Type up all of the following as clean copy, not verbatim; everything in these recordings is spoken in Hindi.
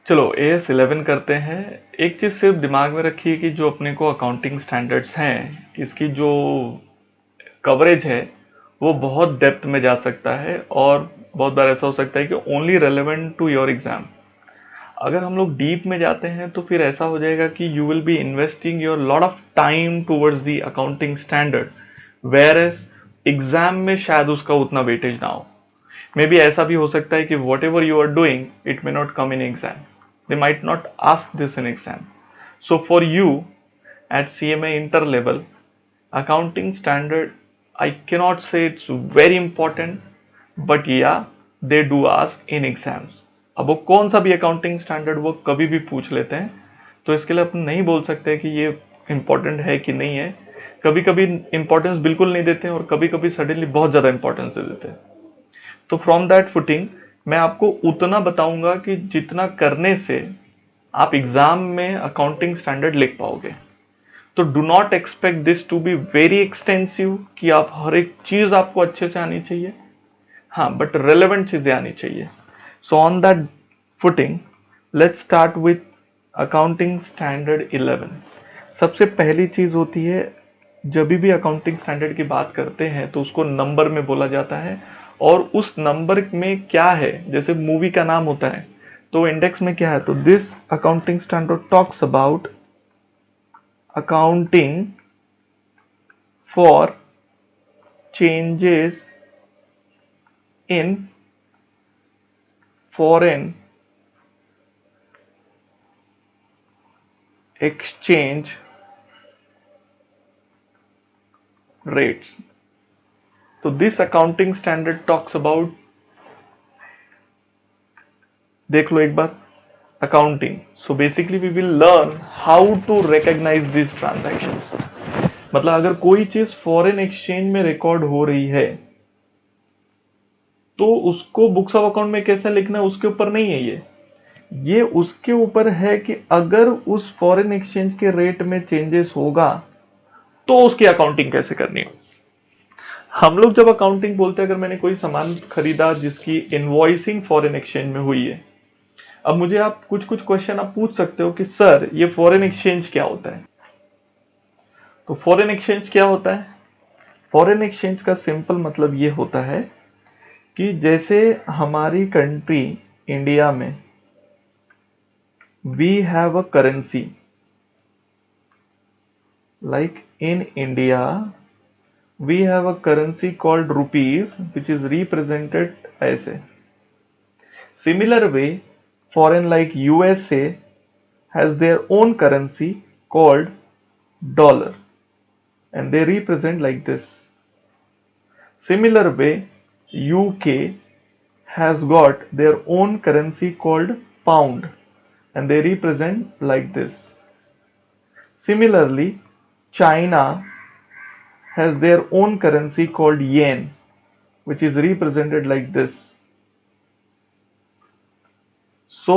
चलो AS11 करते हैं। एक चीज सिर्फ दिमाग में रखिए कि जो अपने को अकाउंटिंग स्टैंडर्ड्स हैं, इसकी जो कवरेज है वो बहुत डेप्थ में जा सकता है, और बहुत बार ऐसा हो सकता है कि only relevant to your exam. अगर हम लोग डीप में जाते हैं तो फिर ऐसा हो जाएगा कि you will be investing your lot of time towards the accounting standard, whereas exam में शायद उसका उतना वेटेज ना हो। मे बी ऐसा भी हो सकता है कि whatever you are doing it may not come in exam, they might not ask this in exam. So for you at CMA inter level, accounting standard, I cannot say it's very important, but yeah, they do ask in exams. अब वो कौन सा भी अकाउंटिंग स्टैंडर्ड वो कभी भी पूछ लेते हैं, तो इसके लिए अपन नहीं बोल सकते कि ये इंपॉर्टेंट है कि नहीं है। कभी कभी इंपॉर्टेंस बिल्कुल नहीं देते हैं, और कभी कभी सडनली बहुत ज़्यादा इंपॉर्टेंस दे देते हैं। तो फ्रॉम दैट फुटिंग मैं आपको उतना बताऊंगा कि जितना करने से आप एग्जाम में अकाउंटिंग स्टैंडर्ड लिख पाओगे। तो do not expect this to be very extensive कि आप हर एक चीज आपको अच्छे से आनी चाहिए, हाँ, बट रेलेवेंट चीजें आनी चाहिए। So on that footing let's start with accounting standard 11। सबसे पहली चीज होती है, जब भी अकाउंटिंग स्टैंडर्ड की बात करते हैं तो उसको नंबर में बोला जाता है, और उस नंबर में क्या है, जैसे मूवी का नाम होता है तो इंडेक्स में क्या है, तो this accounting standard talks about accounting for changes in foreign exchange rates. So this accounting standard talks about, देख लो एक बार, accounting. So basically we will learn how to recognize these transactions. मतलब अगर कोई चीज फॉरेन एक्सचेंज में रिकॉर्ड हो रही है तो उसको बुक्स ऑफ अकाउंट में कैसे लिखना है उसके ऊपर नहीं है ये उसके ऊपर है कि अगर उस फॉरेन एक्सचेंज के रेट में चेंजेस होगा तो उसकी अकाउंटिंग कैसे करनी हो। हम लोग जब अकाउंटिंग बोलते हैं, अगर मैंने कोई सामान खरीदा जिसकी इनवॉइसिंग फॉरेन एक्सचेंज में हुई है, अब मुझे आप कुछ कुछ क्वेश्चन आप पूछ सकते हो कि सर ये फॉरेन एक्सचेंज क्या होता है। तो फॉरेन एक्सचेंज क्या होता है, फॉरेन एक्सचेंज का सिंपल मतलब ये होता है कि जैसे हमारी कंट्री इंडिया में we have a currency, like in India we have a currency called rupees which is represented ऐसे। Similar way, foreign like USA has their own currency called dollar, and they represent like this. Similar way, UK has got their own currency called pound, and they represent like this. Similarly, China has their own currency called yen, which is represented like this. So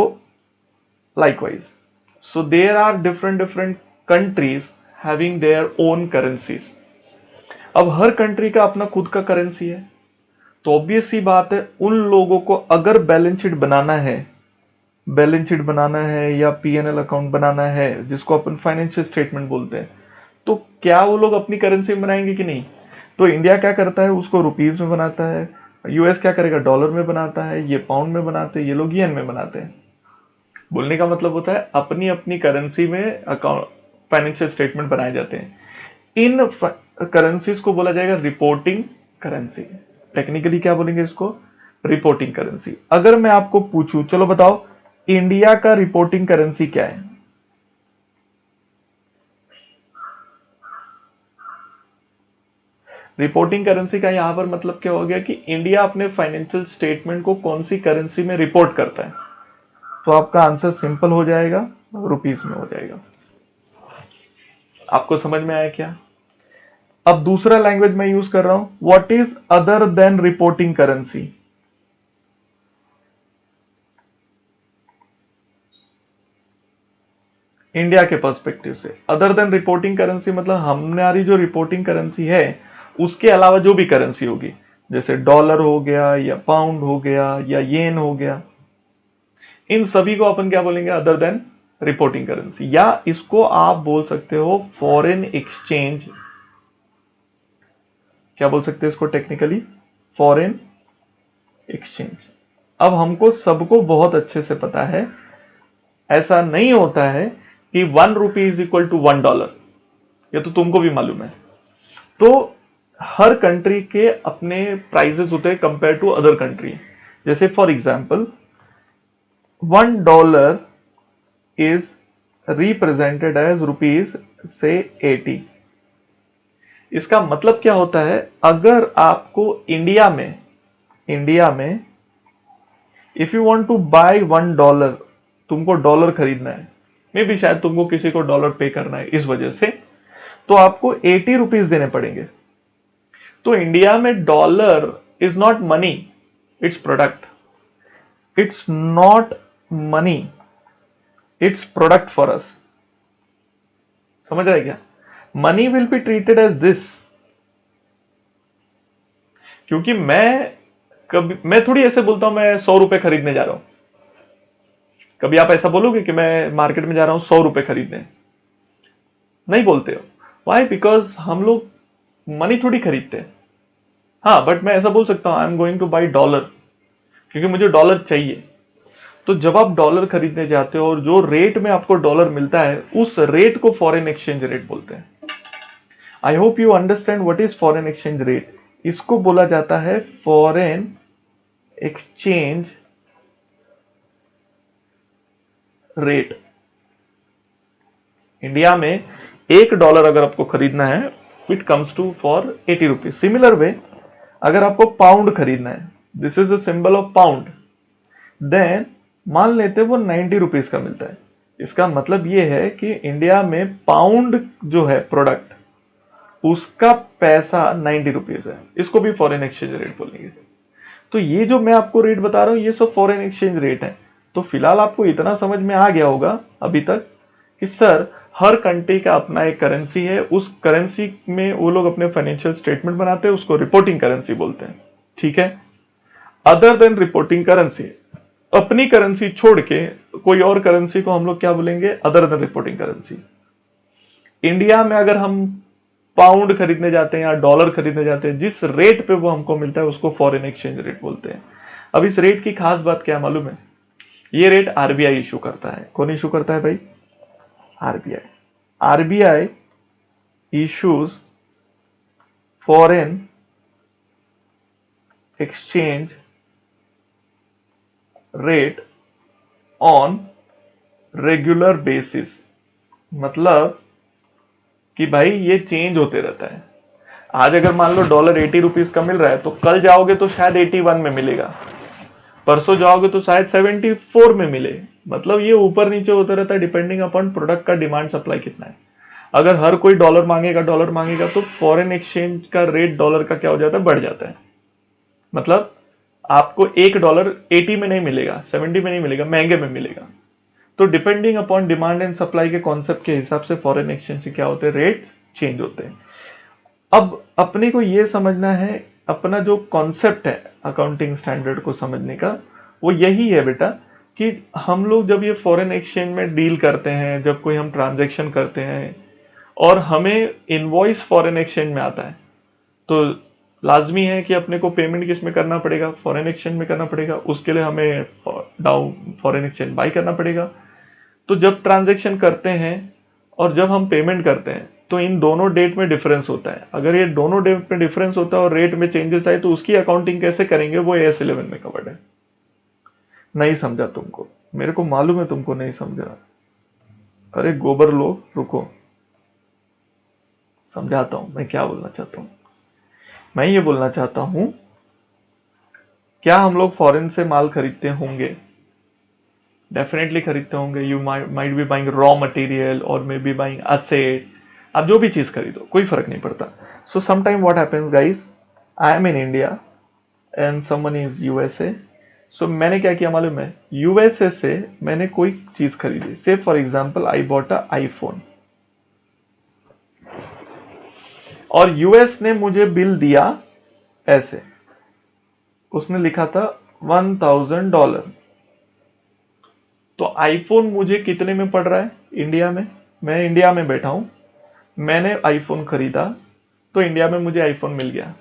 likewise, so there are different countries having their own currencies. अब हर कंट्री का अपना खुद का करेंसी है, तो ऑब्वियस सी बात है उन लोगों को अगर बैलेंस शीट बनाना है, बैलेंस शीट बनाना है या पीएनएल अकाउंट बनाना है जिसको अपन फाइनेंशियल स्टेटमेंट बोलते हैं, तो क्या वो लोग अपनी करेंसी में बनाएंगे कि नहीं। तो इंडिया क्या करता है, उसको रुपीज में बनाता है, यूएस क्या करेगा, डॉलर में बनाता है, ये पाउंड में बनाते हैं, ये लोग येन में बनाते हैं। बोलने का मतलब होता है अपनी अपनी करेंसी में अकाउंट फाइनेंशियल स्टेटमेंट बनाए जाते हैं। इन करेंसीज को बोला जाएगा रिपोर्टिंग करेंसी। टेक्निकली क्या बोलेंगे इसको, रिपोर्टिंग करेंसी। अगर मैं आपको पूछूं, चलो बताओ इंडिया का रिपोर्टिंग करेंसी क्या है। रिपोर्टिंग करेंसी का यहां पर मतलब क्या हो गया कि इंडिया अपने फाइनेंशियल स्टेटमेंट को कौन सी करेंसी में रिपोर्ट करता है। तो आपका आंसर सिंपल हो जाएगा, रुपीस में हो जाएगा। आपको समझ में आया क्या। अब दूसरा लैंग्वेज मैं यूज कर रहा हूं, what is other than reporting currency. India के पर्सपेक्टिव से अदर देन रिपोर्टिंग करेंसी मतलब हमारी जो रिपोर्टिंग करेंसी है उसके अलावा जो भी करेंसी होगी, जैसे डॉलर हो गया या पाउंड हो गया या येन हो गया, इन सभी को अपन क्या बोलेंगे, अदर देन रिपोर्टिंग करेंसी, या इसको आप बोल सकते हो फॉरेन एक्सचेंज। क्या बोल सकते हैं इसको टेक्निकली, फॉरेन एक्सचेंज। अब हमको सबको बहुत अच्छे से पता है, ऐसा नहीं होता है कि 1 रुपी इज इक्वल टू $1, ये तो तुमको भी मालूम है। तो हर कंट्री के अपने प्राइजेस होते हैं कंपेयर टू अदर कंट्री। जैसे for example $1 is represented as rupees से 80। इसका मतलब क्या होता है, अगर आपको इंडिया में if you want to buy $1, तुमको डॉलर खरीदना है, मे भी शायद तुमको किसी को डॉलर पे करना है इस वजह से, तो आपको 80 रुपीज देने पड़ेंगे। तो इंडिया में dollar is not money, it's product. It's not money, it's product for us. समझ रहे क्या? Money will be treated as this. क्योंकि मैं थोड़ी ऐसे बोलता हूं मैं 100 रुपए खरीदने जा रहा हूं। कभी आप ऐसा बोलोगे कि मैं मार्केट में जा रहा हूं 100 रुपए खरीदने? नहीं बोलते हो। वाई? बिकॉज हम लोग मनी थोड़ी खरीदते हैं। हाँ, बट मैं ऐसा बोल सकता हूं I am going two by dollar, क्योंकि मुझे डॉलर चाहिए। तो जब आप डॉलर खरीदने जाते हो और जो रेट में आपको डॉलर मिलता है, उस रेट को फॉरेन एक्सचेंज रेट बोलते हैं। I hope you understand what is foreign exchange rate. इसको बोला जाता है फॉरेन एक्सचेंज रेट। इंडिया में $1 अगर आपको खरीदना है, it comes to for 80 rupees. Similar way, अगर आपको पाउंड खरीदना है, this is the symbol of pound, then मान लेते वो 90 रुपीज का मिलता है। इसका मतलब ये है कि इंडिया में पाउंड जो है प्रोडक्ट, उसका पैसा 90 रुपीज है। इसको भी फॉरेन एक्सचेंज रेट बोलेंगे। तो ये जो मैं आपको रेट बता रहा हूं, ये सब फॉरेन एक्सचेंज रेट है। तो फिलहाल आपको इतना समझ में आ गया होगा अभी तक कि सर हर कंट्री का अपना एक करेंसी है, उस करेंसी में वो लोग अपने फाइनेंशियल स्टेटमेंट बनाते हैं, उसको रिपोर्टिंग करेंसी बोलते हैं। ठीक है? अदर देन रिपोर्टिंग करेंसी, अपनी करेंसी छोड़ के कोई और करेंसी को हम लोग क्या बोलेंगे, other than reporting currency. India में अगर हम पाउंड खरीदने जाते हैं या डॉलर खरीदने जाते हैं, जिस रेट पे वो हमको मिलता है उसको फॉरेन एक्सचेंज रेट बोलते हैं। अब इस रेट की खास बात क्या मालूम है? ये रेट आरबीआई इशू करता है। कौन इशू करता है भाई? RBI. RBI issues foreign exchange rate on regular basis. मतलब कि भाई ये चेंज होते रहता है। आज अगर मान लो डॉलर 80 रुपीज का मिल रहा है, तो कल जाओगे तो शायद 81 में मिलेगा, परसों जाओगे तो शायद 74 में मिले। मतलब ये ऊपर नीचे होता रहता है डिपेंडिंग अपॉन प्रोडक्ट का डिमांड सप्लाई कितना है। अगर हर कोई डॉलर मांगेगा तो फॉरेन एक्सचेंज का रेट डॉलर का क्या हो जाता है, बढ़ जाता है। मतलब आपको $1 80 में नहीं मिलेगा, 70 में नहीं मिलेगा, महंगे में मिलेगा। तो depending upon demand and supply के कॉन्सेप्ट के हिसाब से फॉरेन एक्सचेंज से क्या होते हैं, रेट चेंज होते हैं। अब अपने को यह समझना है, अपना जो कॉन्सेप्ट है अकाउंटिंग स्टैंडर्ड को समझने का, वो यही है बेटा कि हम लोग जब ये फॉरेन एक्सचेंज में डील करते हैं, जब कोई हम ट्रांजैक्शन करते हैं और हमें इनवॉइस फॉरेन एक्सचेंज में आता है, तो लाजमी है कि अपने को पेमेंट किस में करना पड़ेगा, फॉरेन एक्सचेंज में करना पड़ेगा। उसके लिए हमें डाउन फॉरेन एक्सचेंज बाय करना पड़ेगा। तो जब ट्रांजैक्शन करते हैं और जब हम पेमेंट करते हैं, तो इन दोनों डेट में डिफरेंस होता है। अगर ये दोनों डेट में डिफरेंस होता है और रेट में चेंजेस आए, तो उसकी अकाउंटिंग कैसे करेंगे, वो AS11 में कवर्ड है। नहीं समझा तुमको? मेरे को मालूम है तुमको नहीं समझा। अरे गोबर लोग रुको, समझाता हूं मैं क्या बोलना चाहता हूं। मैं ये बोलना चाहता हूं, क्या हम लोग फॉरेन से माल खरीदते होंगे? डेफिनेटली खरीदते होंगे। You might be buying raw material और मे बी बाइंग असेट। आप जो भी चीज खरीदो, कोई फर्क नहीं पड़ता। So sometime what happens guys, I am in India and someone is USA. So मैंने क्या किया मालूम है, यूएसए से मैंने कोई चीज खरीदी। से for example I bought a iPhone, और यूएस ने मुझे बिल दिया ऐसे, उसने लिखा था $1000। तो आईफोन मुझे कितने में पड़ रहा है इंडिया में? मैं इंडिया में बैठा हूं, मैंने आईफोन खरीदा, तो इंडिया में मुझे आईफोन मिल गया,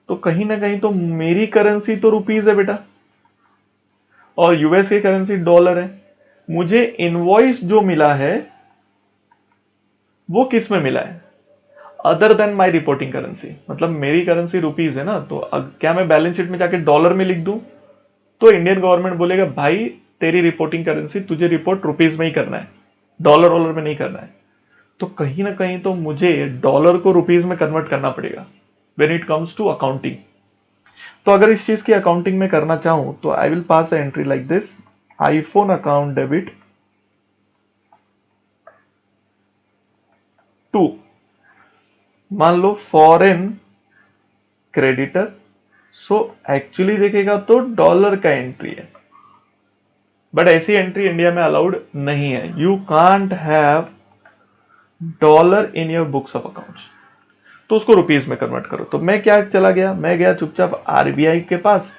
तो कहीं ना कहीं तो मेरी करेंसी तो रुपीज है बेटा, और यूएस की करेंसी डॉलर है। मुझे इनवॉइस जो मिला है वो किस में मिला है? अदर देन माई रिपोर्टिंग करेंसी, मतलब मेरी करेंसी रुपीज है ना, तो क्या मैं बैलेंस शीट में जाके डॉलर में लिख दूं तो इंडियन गवर्नमेंट बोलेगा भाई तेरी रिपोर्टिंग करेंसी तुझे रिपोर्ट रुपीज में ही करना है, डॉलर वॉलर में नहीं करना है। तो कहीं ना कहीं तो मुझे डॉलर को रुपीज में कन्वर्ट करना पड़ेगा when it comes to accounting. तो अगर इस चीज की अकाउंटिंग में करना चाहूं तो I will pass a entry like this, iPhone account debit to, मान लो फॉरेन क्रेडिटर। सो एक्चुअली देखेगा तो डॉलर का एंट्री है, बट ऐसी एंट्री इंडिया में अलाउड नहीं है। You can't have dollar in your books of accounts, तो उसको रुपीज में कन्वर्ट करो। तो मैं क्या चला गया, मैं गया चुपचाप आरबीआई के पास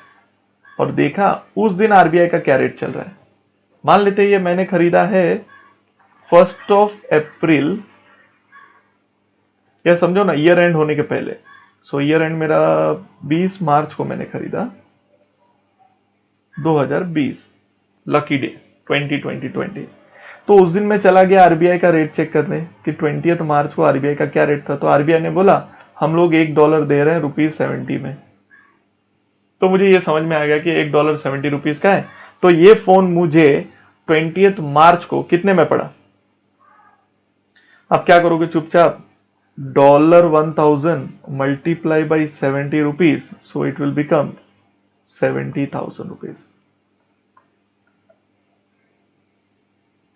और देखा उस दिन आरबीआई का क्या रेट चल रहा है। मान लेते हैं ये मैंने खरीदा है 1 या समझो ना ईयर एंड होने के पहले। सो ईयर एंड मेरा 20 मार्च को मैंने खरीदा, 2020 लकी डे 2020। तो उस दिन मैं चला गया आरबीआई का रेट चेक करने कि 20 मार्च को आरबीआई का क्या रेट था। तो आरबीआई ने बोला हम लोग $1 दे रहे हैं ₹70 में। तो मुझे ये समझ में आ गया कि $1 70 रुपीज का है। तो ये फोन मुझे 20 मार्च को कितने में पड़ा? अब क्या करोगे चुपचाप, $1000 multiply by 70 rupees, so it will become 70,000 rupees.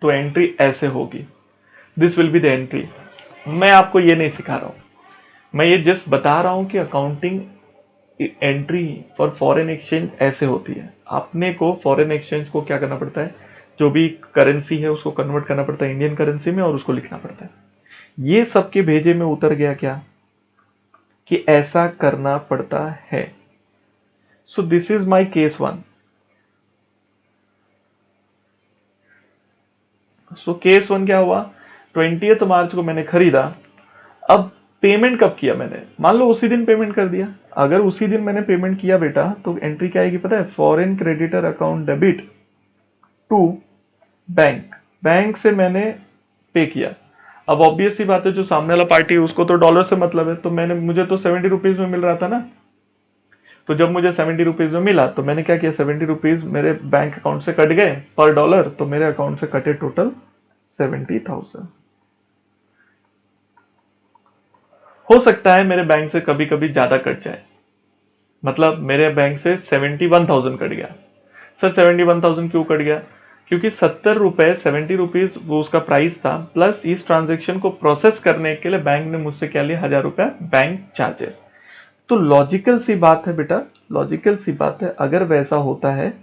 तो एंट्री ऐसे होगी, this will be the entry. मैं आपको ये नहीं सिखा रहा हूं, मैं ये जस्ट बता रहा हूं कि accounting entry for foreign exchange ऐसे होती है। आपने को फॉरेन एक्सचेंज को क्या करना पड़ता है, जो भी करेंसी है उसको कन्वर्ट करना पड़ता है इंडियन करेंसी में और उसको लिखना पड़ता है। ये सबके भेजे में उतर गया क्या कि ऐसा करना पड़ता है। So this is my case 1। So case 1 क्या हुआ, 20 मार्च को मैंने खरीदा। अब पेमेंट कब किया मैंने, मान लो उसी दिन पेमेंट कर दिया। अगर उसी दिन मैंने पेमेंट किया बेटा तो एंट्री क्या आएगी पता है, foreign creditor account debit to bank. Bank से मैंने पे किया। अब ऑब्वियस सी बात है जो सामने वाला पार्टी है उसको तो डॉलर से मतलब है, तो मुझे तो 70 रुपीज में मिल रहा था ना। तो जब मुझे 70 रुपीज में मिला तो मैंने क्या किया, 70 रुपीज मेरे बैंक अकाउंट से कट गए पर डॉलर, तो मेरे अकाउंट से कटे टोटल 70,000। हो सकता है मेरे बैंक से कभी कभी ज्यादा कट जाए, मतलब मेरे बैंक से 71,000 कट गया। सर 71,000 क्यों कट गया, क्योंकि 70 रुपए 70 रुपीज वो उसका प्राइस था, प्लस इस ट्रांजेक्शन को प्रोसेस करने के लिए बैंक ने मुझसे क्या लिया, 1,000 रुपया बैंक चार्जेस। तो लॉजिकल सी बात है बेटा, लॉजिकल सी बात है, अगर वैसा होता है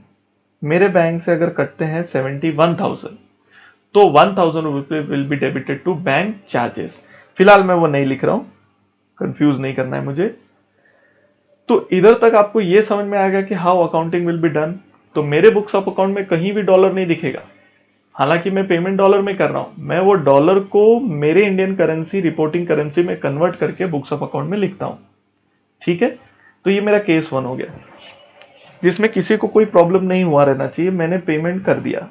मेरे बैंक से अगर कटते हैं 71,000 तो 1,000 रुपए will be debited to bank charges. फिलहाल मैं वो नहीं लिख रहा हूं, कंफ्यूज नहीं करना है मुझे। तो इधर तक आपको यह समझ में आ गया कि how accounting will be done. तो मेरे बुक्स ऑफ अकाउंट में कहीं भी डॉलर नहीं दिखेगा, हालांकि मैं पेमेंट डॉलर में कर रहा हूं, मैं वो डॉलर को मेरे इंडियन करेंसी रिपोर्टिंग करेंसी में कन्वर्ट करके बुक्स ऑफ अकाउंट में लिखता हूं। ठीक है, तो ये मेरा केस 1 हो गया जिसमें किसी को कोई प्रॉब्लम नहीं हुआ रहना चाहिए, मैंने पेमेंट कर दिया।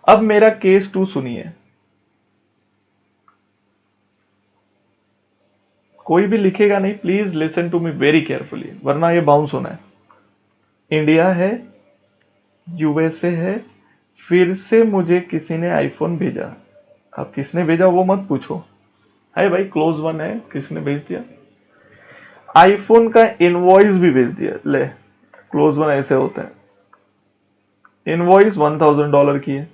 अब मेरा केस 2 सुनिए। कोई भी लिखेगा नहीं, please listen to me very carefully, वरना ये बाउंस होना है। इंडिया है, यूएसए है, फिर से मुझे किसी ने आईफोन भेजा। अब किसने भेजा वो मत पूछो, है भाई क्लोज वन है, किसने भेज दिया, आईफोन का इनवॉइस भी भेज दिया। ले, क्लोज वन ऐसे होता है। इनवॉइस $1,000 की है।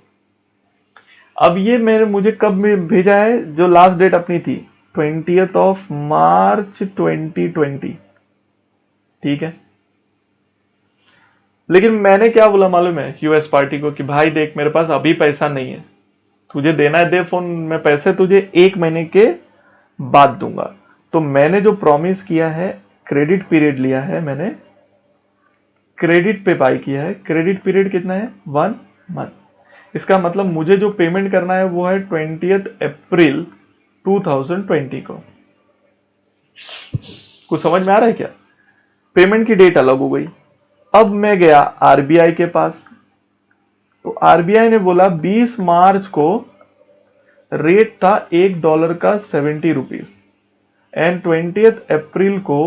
अब ये मुझे कब भेजा है, जो लास्ट डेट अपनी थी 20 मार्च 2020। ठीक है, लेकिन मैंने क्या बोला मालूम है यूएस पार्टी को कि भाई देख मेरे पास अभी पैसा नहीं है, तुझे देना है दे फोन, मैं पैसे तुझे 1 महीने के बाद दूंगा। तो मैंने जो प्रॉमिस किया है, क्रेडिट पीरियड लिया है मैंने, क्रेडिट पे बाय किया है। क्रेडिट पीरियड कितना है 1, मत इसका मतलब मुझे जो पेमेंट करना है वो है 20 अप्रैल 2020 को। कुछ समझ में आ रहा है क्या? पेमेंट की डेट अलग हो गई। अब मैं गया आरबीआई के पास, तो आरबीआई ने बोला 20 मार्च को रेट था $1 का 70 रुपीज, एंड 20 अप्रैल को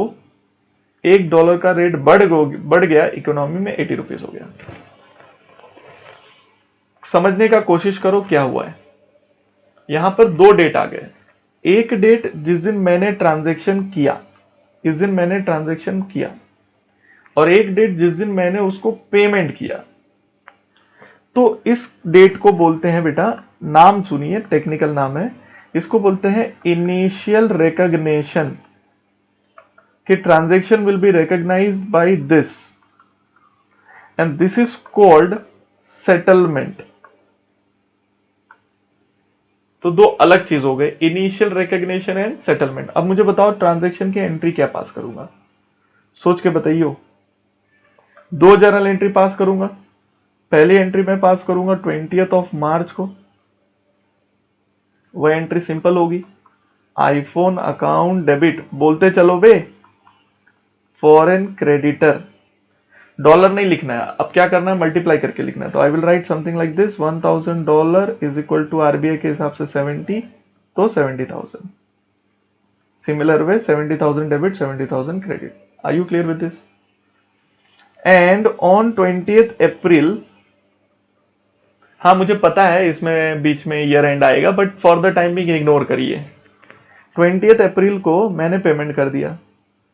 $1 का रेट बढ़ गया, इकोनॉमी में 80 रुपीज हो गया। समझने का कोशिश करो क्या हुआ है। यहां पर दो डेट आ गए। एक डेट जिस दिन मैंने ट्रांजैक्शन किया, इस दिन मैंने ट्रांजैक्शन किया, और एक डेट जिस दिन मैंने उसको पेमेंट किया। तो इस डेट को बोलते हैं बेटा, नाम सुनिए, टेक्निकल नाम है, इसको बोलते हैं इनिशियल रिकॉग्निशन, कि transaction will be recognized by this, and this is called settlement. तो दो अलग चीज हो गए, इनिशियल रिकॉग्निशन एंड सेटलमेंट। अब मुझे बताओ ट्रांजैक्शन की एंट्री क्या पास करूंगा, सोच के बताइयो। दो जर्नल एंट्री पास करूंगा। पहली एंट्री मैं पास करूंगा 20 मार्च को, वह एंट्री सिंपल होगी, आईफोन अकाउंट डेबिट, बोलते चलो बे, फॉरेन क्रेडिटर। डॉलर नहीं लिखना है, अब क्या करना है, मल्टीप्लाई करके लिखना है। तो I will write something like this, $1000 is equal to RBI के हिसाब से 70, तो 70,000। Similar way 70,000 debit, 70,000 credit. Are you clear with this? And on 20 April, हाँ मुझे पता है इसमें बीच में ईयर एंड आएगा, but for the time being ignore करिए। 20 अप्रैल को मैंने पेमेंट कर दिया।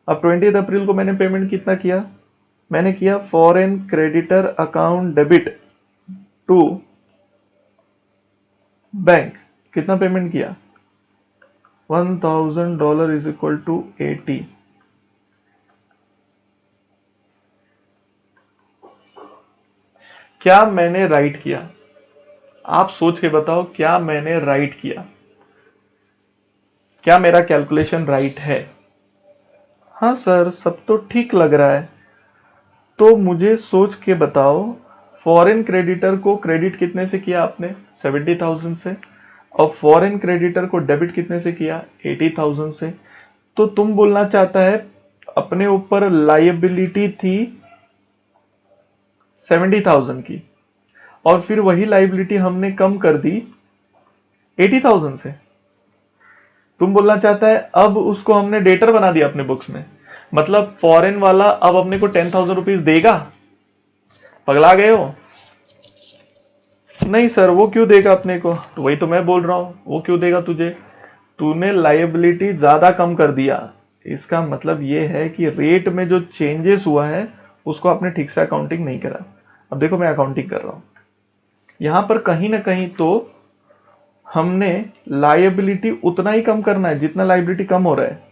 अब 20 अप्रैल को मैंने पेमेंट कितना किया, मैंने किया foreign creditor account debit to bank. कितना पेमेंट किया, $1000 इज इक्वल टू 80। क्या मैंने राइट किया? आप सोच के बताओ, क्या मैंने राइट किया? क्या मेरा कैलकुलेशन राइट है? हाँ सर, सब तो ठीक लग रहा है। तो मुझे सोच के बताओ, फॉरेन क्रेडिटर को क्रेडिट कितने से किया आपने, 70,000 से, और फॉरेन क्रेडिटर को डेबिट कितने से किया, 80,000 से। तो तुम बोलना चाहता है अपने ऊपर लायबिलिटी थी 70,000 की, और फिर वही लायबिलिटी हमने कम कर दी 80,000 से। तुम बोलना चाहता है अब उसको हमने डेटर बना दिया अपने बुक्स में, मतलब फॉरेन वाला अब अपने को 10,000 रुपीज देगा। पगला गए हो? नहीं सर, वो क्यों देगा अपने को, तो वही तो मैं बोल रहा हूं, वो क्यों देगा तुझे, तूने लायबिलिटी ज्यादा कम कर दिया। इसका मतलब ये है कि रेट में जो चेंजेस हुआ है उसको आपने ठीक से अकाउंटिंग नहीं करा। अब देखो मैं अकाउंटिंग कर रहा हूं, यहां पर कहीं ना कहीं तो हमने लायबिलिटी उतना ही कम करना है जितना लायबिलिटी कम हो रहा है।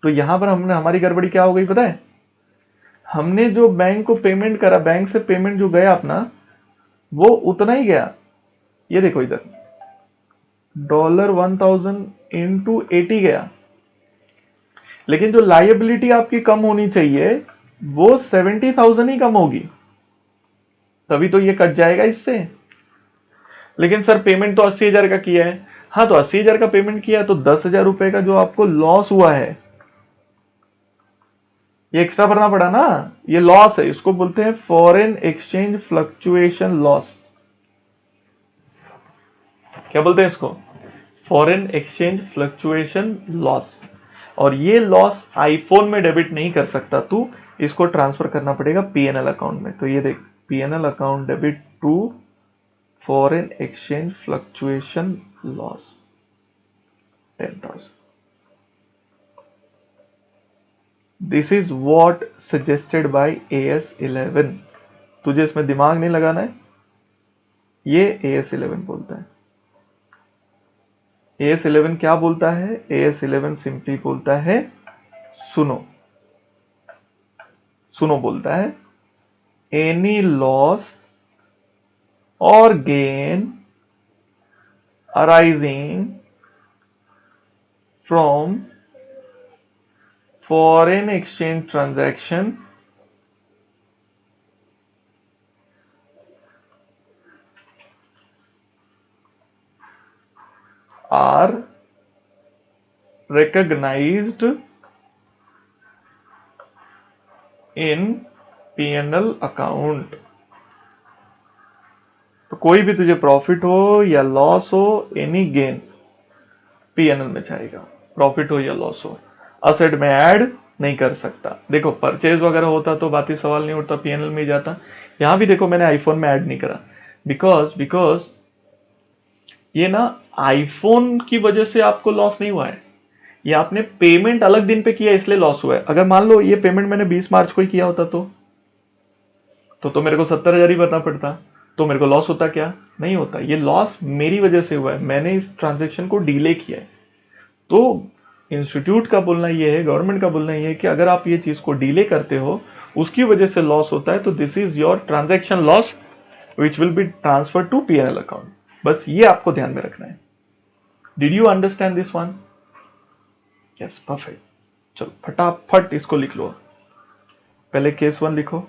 तो यहां पर हमने, हमारी गड़बड़ी क्या हो गई पता है, हमने जो बैंक को पेमेंट करा, बैंक से पेमेंट जो गया अपना, वो उतना ही गया। ये देखो इधर, $1000 into 80 गया, लेकिन जो लायबिलिटी आपकी कम होनी चाहिए वो 70,000 ही कम होगी, तभी तो ये कट जाएगा इससे। लेकिन सर पेमेंट तो 80,000 का किया है। हाँ तो 80,000 का पेमेंट किया तो 10,000 रुपए का जो आपको लॉस हुआ है, ये एक्स्ट्रा भरना पड़ा ना, ये लॉस है, इसको बोलते हैं फॉरेन एक्सचेंज फ्लक्चुएशन लॉस। क्या बोलते हैं इसको, फॉरेन एक्सचेंज फ्लक्चुएशन लॉस। और ये लॉस आईफोन में डेबिट नहीं कर सकता तू, इसको ट्रांसफर करना पड़ेगा पीएनएल अकाउंट में। तो ये देख, PNL account debit to foreign exchange fluctuation loss 10,000। This is what suggested by AS11। तुझे इसमें दिमाग नहीं लगाना है, ये AS11 बोलता है। AS11 क्या बोलता है, AS11 सिंपली बोलता है सुनो, सुनो बोलता है, एनी लॉस और gain arising from foreign exchange transaction are recognized इन P&L अकाउंट। तो कोई भी तुझे प्रॉफिट हो या लॉस हो, एनी गेन P&L में जाएगा, प्रॉफिट हो या लॉस हो। असेट में ऐड नहीं कर सकता। देखो परचेज वगैरह होता तो बात ही सवाल नहीं उठता, P&L में ही जाता। यहां भी देखो मैंने आईफोन में ऐड नहीं करा, बिकॉज ये ना आईफोन की वजह से आपको लॉस नहीं हुआ है, ये आपने पेमेंट अलग दिन पे किया इसलिए लॉस हुआ है। अगर मान लो ये पेमेंट मैंने 20 मार्च को ही किया होता तो मेरे को 70,000 ही भरना पड़ता, तो मेरे को लॉस होता क्या? नहीं होता। ये लॉस मेरी वजह से हुआ है, मैंने इस ट्रांजेक्शन को डिले किया है। तो इंस्टीट्यूट का बोलना ये है, गवर्नमेंट का बोलना ये है कि अगर आप ये चीज को डिले करते हो, उसकी वजह से लॉस होता है, तो this is your transaction loss which will be transfer to P&L account. बस ये आपको ध्यान में रखना है। Did you understand this one? Yes, perfect. चलो फटाफट इसको लिख लो। पहले केस 1 लिखो,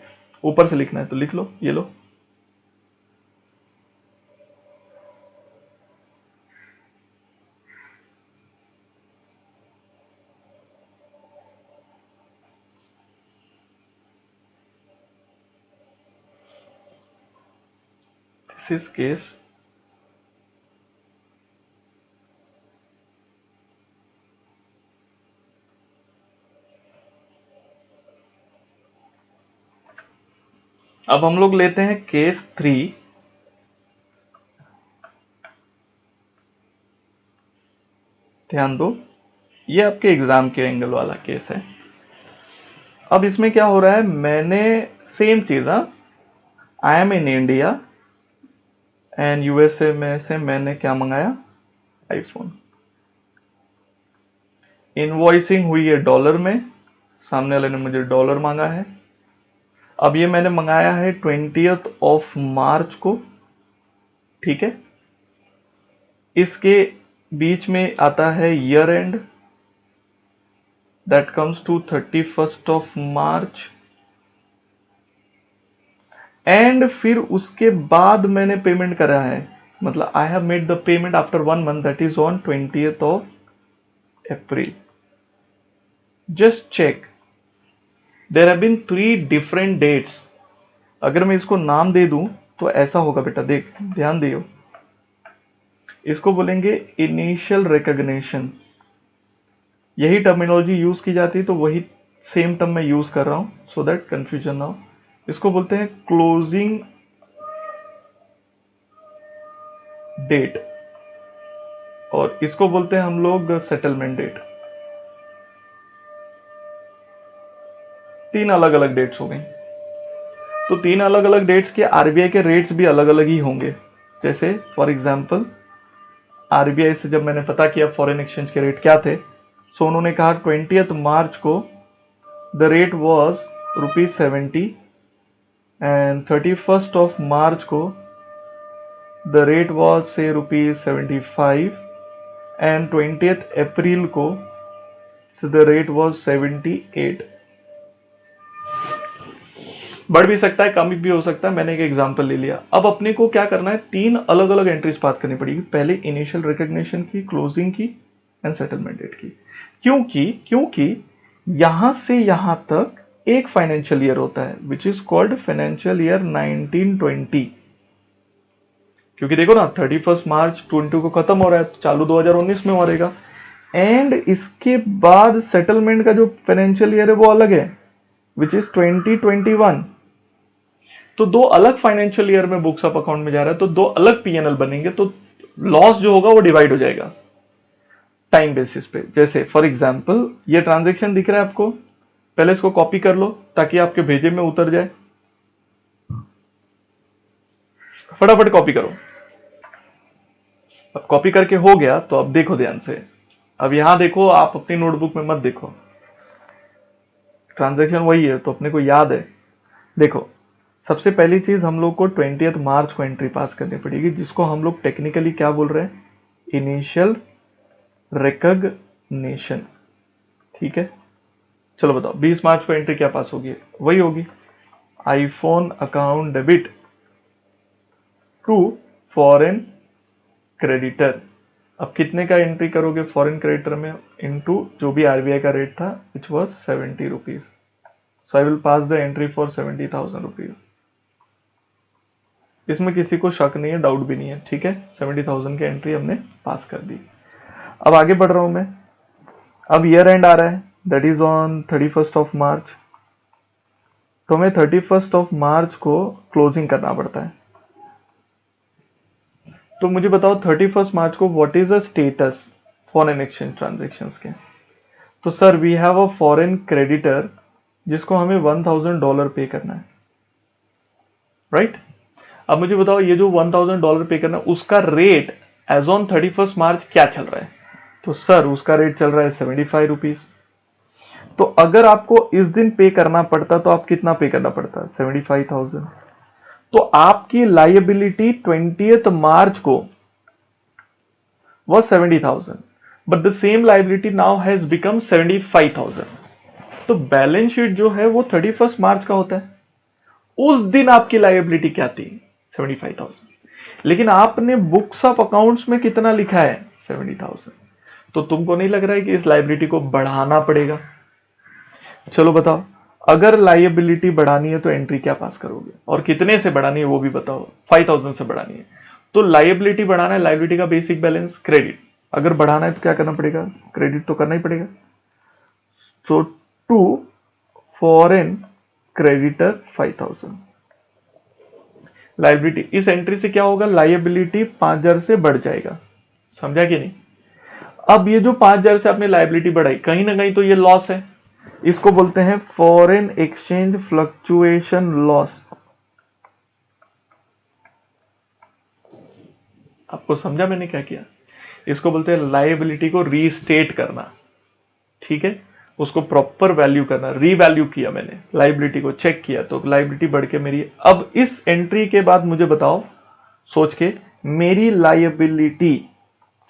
ऊपर से लिखना है तो लिख लो, ये लो। दिस इज केस अब हम लोग लेते हैं केस 3। ध्यान दो, ये आपके एग्जाम के एंगल वाला केस है। अब इसमें क्या हो रहा है, मैंने सेम चीज, आई am in India and USA में से मैंने क्या मंगाया, आईफोन। इनवॉइसिंग हुई है डॉलर में, सामने वाले ने मुझे डॉलर मांगा है। अब ये मैंने मंगाया है 20th ऑफ मार्च को, ठीक है। इसके बीच में आता है year end, that comes to 31st of March, and फिर उसके बाद मैंने पेमेंट करा है, मतलब I have made the payment after 1 month, that is on 20th of April. Just check, there have been 3 different dates. अगर मैं इसको नाम दे दूं तो ऐसा होगा बेटा, देख ध्यान दियो, इसको बोलेंगे इनिशियल रिकॉग्निशन। यही टर्मिनोलॉजी यूज की जाती है, तो वही सेम टर्म मैं यूज कर रहा हूं, सो दैट कंफ्यूजन ना हो। इसको बोलते हैं क्लोजिंग डेट, और इसको बोलते हैं हम लोग सेटलमेंट डेट। 3 अलग अलग डेट्स हो गई। तो 3 अलग अलग डेट्स के आरबीआई के रेट्स भी अलग अलग ही होंगे। जैसे फॉर एग्जांपल आरबीआई से जब मैंने पता किया फॉरेन एक्सचेंज के रेट क्या थे, सो उन्होंने कहा 20th मार्च को the rate was ₹70 and 31st of मार्च को द रेट वॉज से ₹75 एंड 20th अप्रैल को द रेट वॉज 78। बढ़ भी सकता है, कम भी हो सकता है, मैंने एक एग्जांपल ले लिया। अब अपने को क्या करना है, 3 अलग अलग एंट्रीज बात करनी पड़ेगी। पहले इनिशियल रिकॉग्निशन की, क्लोजिंग की एंड सेटलमेंट डेट की। क्योंकि यहां से यहां तक एक फाइनेंशियल ईयर होता है which is called financial year 1920। क्योंकि देखो ना 31 मार्च 22 को खत्म हो रहा है, तो चालू 2019 में हो रहेगा। एंड इसके बाद सेटलमेंट का जो फाइनेंशियल ईयर है वो अलग है, विच इज 2021। तो 2 अलग फाइनेंशियल ईयर में बुक्स ऑफ अकाउंट में जा रहा है, तो 2 अलग P&L बनेंगे, तो लॉस जो होगा वो डिवाइड हो जाएगा टाइम बेसिस पे। जैसे फॉर एग्जांपल ये ट्रांजैक्शन दिख रहा है आपको, पहले इसको कॉपी कर लो ताकि आपके भेजे में उतर जाए। फटाफट कॉपी करो। अब कॉपी करके हो गया, तो अब देखो ध्यान से। अब यहां देखो, आप अपनी नोटबुक में मत देखो, ट्रांजैक्शन वही है तो अपने को याद है। देखो सबसे पहली चीज हम लोग को 20th मार्च को एंट्री पास करनी पड़ेगी, जिसको हम लोग टेक्निकली क्या बोल रहे हैं, इनिशियल रिकॉग्निशन, ठीक है। चलो बताओ 20 मार्च को एंट्री क्या पास होगी, वही होगी, iPhone account debit to foreign creditor. अब कितने का एंट्री करोगे फॉरेन क्रेडिटर में, इनटू जो भी आरबीआई का रेट था which was 70 rupees. So I will pass the entry for 70,000 rupees. इसमें किसी को शक नहीं है, डाउट भी नहीं है. ठीक है, 70,000 की एंट्री हमने पास कर दी. अब आगे बढ़ रहा हूं मैं. अब ईयर एंड आ रहा है, that is on 31st of मार्च. तो हमें 31st ऑफ मार्च को क्लोजिंग करना पड़ता है. तो मुझे बताओ 31st मार्च को what is the status foreign exchange transactions के. तो sir we have a foreign creditor जिसको हमें $1,000 पे करना है, राइट? अब मुझे बताओ ये जो $1,000 पे करना है उसका रेट एज ऑन 31st मार्च क्या चल रहा है. तो सर उसका रेट चल रहा है 75 रुपीज. तो अगर आपको इस दिन पे करना पड़ता तो आप कितना पे करना पड़ता, 75,000. तो आपकी लायबिलिटी 20th मार्च को was 70,000, but the same liability now has become 75,000. तो बैलेंस शीट जो है वो 31st मार्च का होता है. उस दिन आपकी लायबिलिटी क्या थी, 75,000. लेकिन आपने बुक्स ऑफ अकाउंट्स में कितना लिखा है, 70,000. तो तुमको नहीं लग रहा है कि इस लायबिलिटी को बढ़ाना पड़ेगा? चलो बताओ, अगर लायबिलिटी बढ़ानी है तो एंट्री क्या पास करोगे, और कितने से बढ़ानी है वो भी बताओ. 5,000 से बढ़ानी है. तो लायबिलिटी बढ़ाना है, लायबिलिटी का बेसिक बैलेंस क्रेडिट. अगर बढ़ाना है तो क्या करना पड़ेगा, क्रेडिट तो करना ही पड़ेगा. सो टू फॉरेन क्रेडिटर 5,000 लायबिलिटी. इस एंट्री से क्या होगा, लायबिलिटी 5,000 से बढ़ जाएगा. समझा कि नहीं? अब ये जो 5,000 से आपने लायबिलिटी बढ़ाई, कहीं ना कहीं तो ये लॉस है. इसको बोलते हैं फॉरेन एक्सचेंज फ्लक्चुएशन लॉस. आपको समझा मैंने क्या किया? इसको बोलते हैं लायबिलिटी को रीस्टेट करना. ठीक है, उसको प्रॉपर वैल्यू करना. रीवैल्यू किया मैंने, लायबिलिटी को चेक किया तो लायबिलिटी बढ़ के मेरी. अब इस एंट्री के बाद मुझे बताओ सोच के, मेरी लायबिलिटी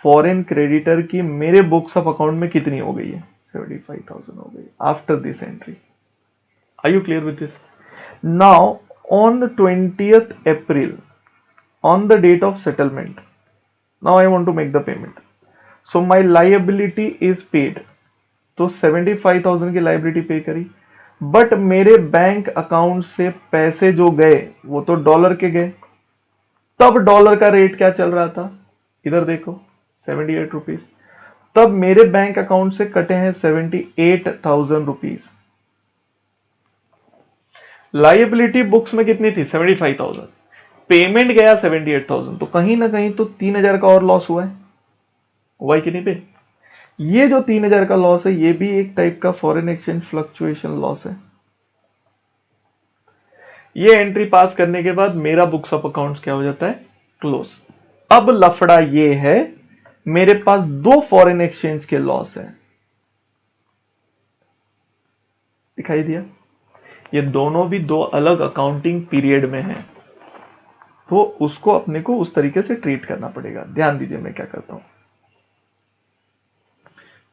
फॉरेन क्रेडिटर की मेरे बुक्स ऑफ अकाउंट में कितनी हो गई है, 75,000 हो गई after this entry. Are you clear with this? Now on 20th April, on the date of settlement, now I want to make the payment. So my liability is paid. तो 75,000 की लायबिलिटी पे करी, बट मेरे बैंक अकाउंट से पैसे जो गए वो तो डॉलर के गए. तब डॉलर का रेट क्या चल रहा था, इधर देखो 78 रुपीज. तब मेरे बैंक अकाउंट से कटे हैं 78,000 रुपीज. लायबिलिटी बुक्स में कितनी थी, 75,000. पेमेंट गया 78,000. तो कहीं ना कहीं तो 3,000 का और लॉस हुआ है, हुआ है कि नहीं पे? ये जो 3,000 का लॉस है ये भी एक टाइप का फॉरेन एक्सचेंज फ्लक्चुएशन लॉस है. ये एंट्री पास करने के बाद मेरा बुक्स ऑफ अकाउंट्स क्या हो जाता है, क्लोज. अब लफड़ा ये है, मेरे पास दो फॉरेन एक्सचेंज के लॉस है. दिखाई दिया? ये दोनों भी दो अलग अकाउंटिंग पीरियड में हैं, तो उसको अपने को उस तरीके से ट्रीट करना पड़ेगा. ध्यान दीजिए मैं क्या करता हूं.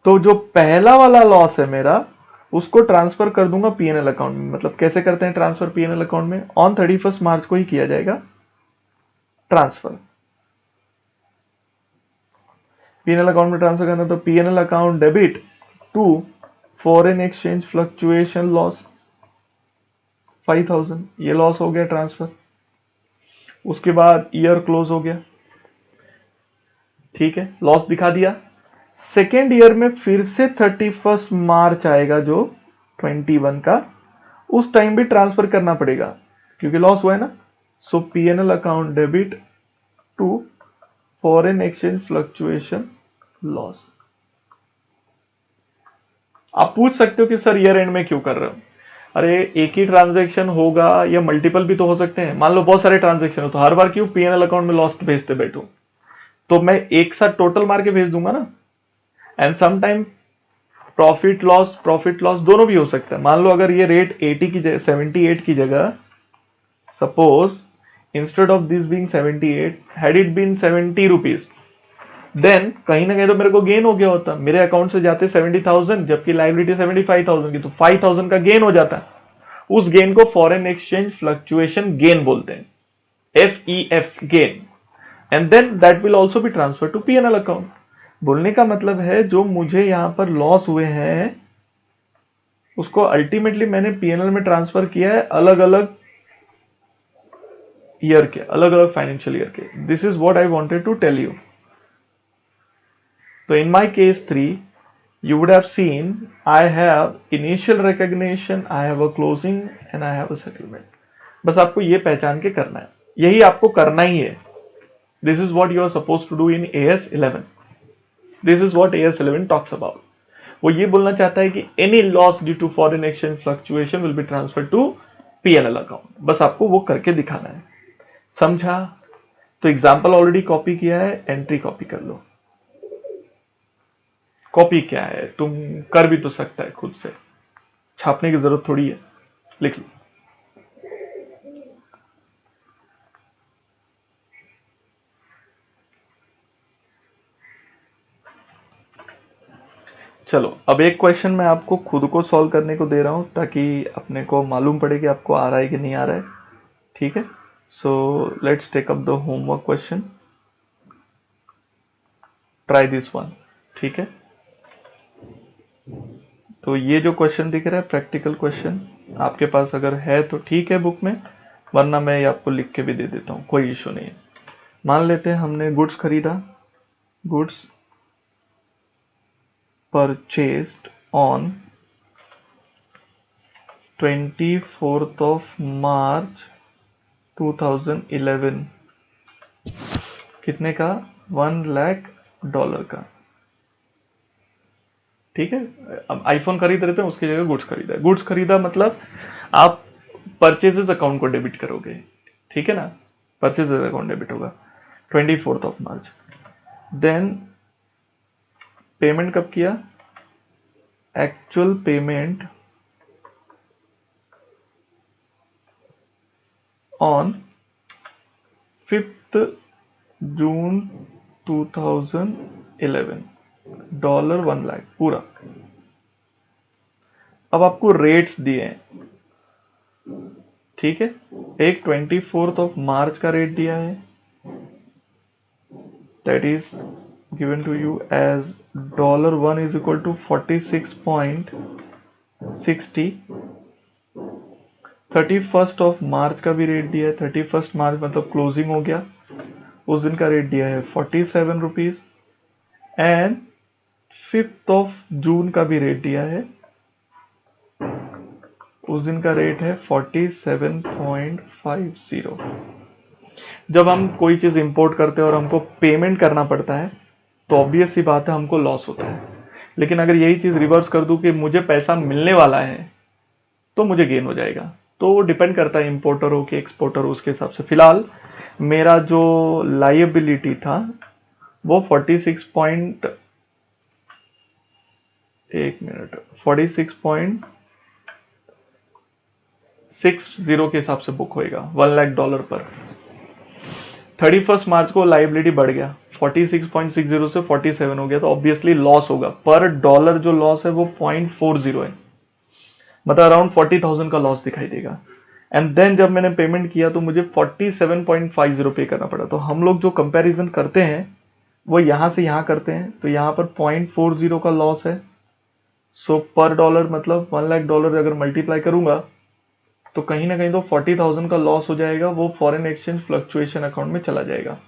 तो जो पहला वाला लॉस है मेरा, उसको ट्रांसफर कर दूंगा पीएनएल अकाउंट में. मतलब कैसे करते हैं ट्रांसफर पीएनएल अकाउंट में, ऑन 31st मार्च को ही किया जाएगा ट्रांसफर. पीएनएल अकाउंट में ट्रांसफर करना, तो PNL account debit to foreign exchange fluctuation loss 5,000. ये लॉस हो गया ट्रांसफर. उसके बाद ईयर क्लोज हो गया. ठीक है, लॉस दिखा दिया. सेकेंड ईयर में फिर से 31st मार्च आएगा जो 21 का, उस टाइम भी ट्रांसफर करना पड़ेगा क्योंकि लॉस हुआ है ना. So PNL account debit to foreign exchange fluctuation loss. आप पूछ सकते हो कि सर ईयर एंड में क्यों कर रहे हो. अरे एक ही ट्रांजैक्शन होगा या मल्टीपल भी तो हो सकते हैं. मान लो बहुत सारे ट्रांजैक्शन हो, तो हर बार क्यों पीएनएल अकाउंट में लॉस भेजते बैठो. तो मैं एक साथ टोटल मार के भेज दूंगा ना. एंड समटाइम प्रॉफिट लॉस दोनों भी हो सकता है. मान लो अगर ये रेट 80 की जगह 78 की जगह, suppose instead of this being 78 had it been 70 rupees, then कहीं ना कहीं तो मेरे को गेन हो गया होता. मेरे अकाउंट से जाते 70,000 जबकि लायबिलिटी 75,000 की, तो 5,000 का गेन हो जाता. उस गेन को फॉरेन एक्सचेंज फ्लक्चुएशन गेन बोलते हैं, FEF gain. And then that will also be transfer to PNL account. बोलने का मतलब है जो मुझे यहाँ पर लॉस हुए हैं उसको अल्टीमेटली मैंने पीएनएल में ट्रांसफर किया है अलग अलग ईयर के, अलग अलग फाइनेंशियल ईयर के. This is what I wanted to tell you. तो in my case 3 you would have seen I have initial recognition, I have a closing and I have a settlement. बस आपको ये पहचान के करना है, यही आपको करना ही है. This is what you are supposed to do in AS11. This is what AS11 talks about. वो ये बोलना चाहता है कि any loss due to foreign exchange fluctuation will be transferred to P&L account. बस आपको वो करके दिखाना है. समझा? तो एग्जाम्पल ऑलरेडी कॉपी किया है, एंट्री कॉपी कर लो. कॉपी क्या है, तुम कर भी तो सकता है खुद से, छापने की जरूरत थोड़ी है, लिख लो. चलो अब एक क्वेश्चन मैं आपको खुद को सॉल्व करने को दे रहा हूं ताकि अपने को मालूम पड़े कि आपको आ रहा है कि नहीं आ रहा है. ठीक है, so let's take up the homework question. Try this one. ठीक है, तो ये जो क्वेश्चन दिख रहा है प्रैक्टिकल क्वेश्चन, आपके पास अगर है तो ठीक है बुक में, वरना मैं ये आपको लिख के भी दे देता हूँ, कोई इशू नहीं है. मान लेते हैं हमने गुड्स खरीदा, goods purchased on 24th of March 2011. कितने का? $1,00,000 का. ठीक है, अब आईफोन खरीद रहे थे, उसकी जगह गुड्स खरीदा. गुड्स खरीदा मतलब आप परचेजेस अकाउंट को डेबिट करोगे. ठीक है ना, परचेजेस अकाउंट डेबिट होगा 24th of March. Then payment कब किया? Actual payment on 5th June 2011. $1,00,000 पूरा. अब आपको रेट्स दिए हैं. ठीक है, एक 24th of March का रेट दिया है, that is given to you as $1 is equal to 46.60. 31st of March का भी रेट दिया है. 31st March मतलब क्लोजिंग हो गया, उस दिन का रेट दिया है 47 rupees. And 5th of June का भी रेट दिया है, उस दिन का रेट है 47.50. जब हम कोई चीज इंपोर्ट करते हैं और हमको पेमेंट करना पड़ता है तो ऑब्वियस सी बात है हमको लॉस होता है. लेकिन अगर यही चीज रिवर्स कर दूं कि मुझे पैसा मिलने वाला है तो मुझे गेन हो जाएगा. तो डिपेंड करता है इंपोर्टर हो कि एक्सपोर्टर हो, उसके हिसाब से. फिलहाल मेरा जो लायबिलिटी था वो 46.60 के हिसाब से बुक होएगा $1,00,000 पर. 31st मार्च को लायबिलिटी बढ़ गया, 46.60 से 47 हो गया, तो ऑब्वियसली लॉस होगा. पर डॉलर जो लॉस है वो 0.40 है, मतलब अराउंड 40,000 का लॉस दिखाई देगा. एंड देन जब मैंने पेमेंट किया तो मुझे 47.50 पे करना पड़ा. तो हम लोग जो कंपैरिजन करते हैं वो यहां से यहां करते हैं, तो यहां पर 0.40 का लॉस है. सो पर डॉलर मतलब $1,00,000 अगर मल्टीप्लाई करूंगा तो कहीं ना कहीं तो 40,000 का लॉस हो जाएगा, वो फॉरेन एक्सचेंज फ्लक्चुएशन अकाउंट में चला जाएगा.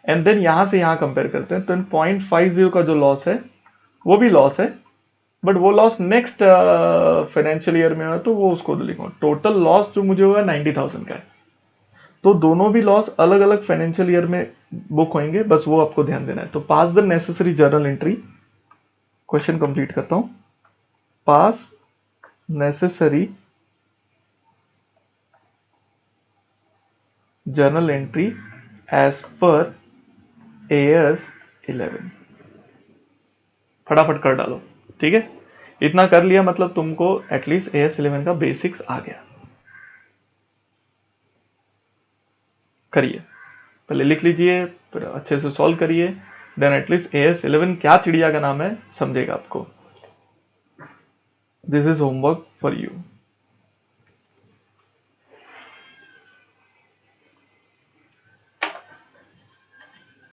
एंड देन यहां से यहां कंपेयर करते हैं तो 0.50 का जो लॉस है वो भी लॉस है, बट वो लॉस नेक्स्ट फाइनेंशियल ईयर में है तो वो उसको लिखूंगा. टोटल लॉस जो मुझे हुआ 90,000 का है. तो दोनों भी लॉस अलग अलग फाइनेंशियल ईयर में बुक होंगे, बस वो आपको ध्यान देना है. तो pass the necessary journal entry. Question complete करता हूं. Pass necessary journal entry as per AS11. फटाफट कर डालो. ठीक है, इतना कर लिया मतलब तुमको एटलीस्ट AS11 का बेसिक्स आ गया. करिए, पहले लिख लीजिए, फिर अच्छे से सॉल्व करिए, देन एटलीस्ट AS11 क्या चिड़िया का नाम है समझेगा आपको. This is homework for you.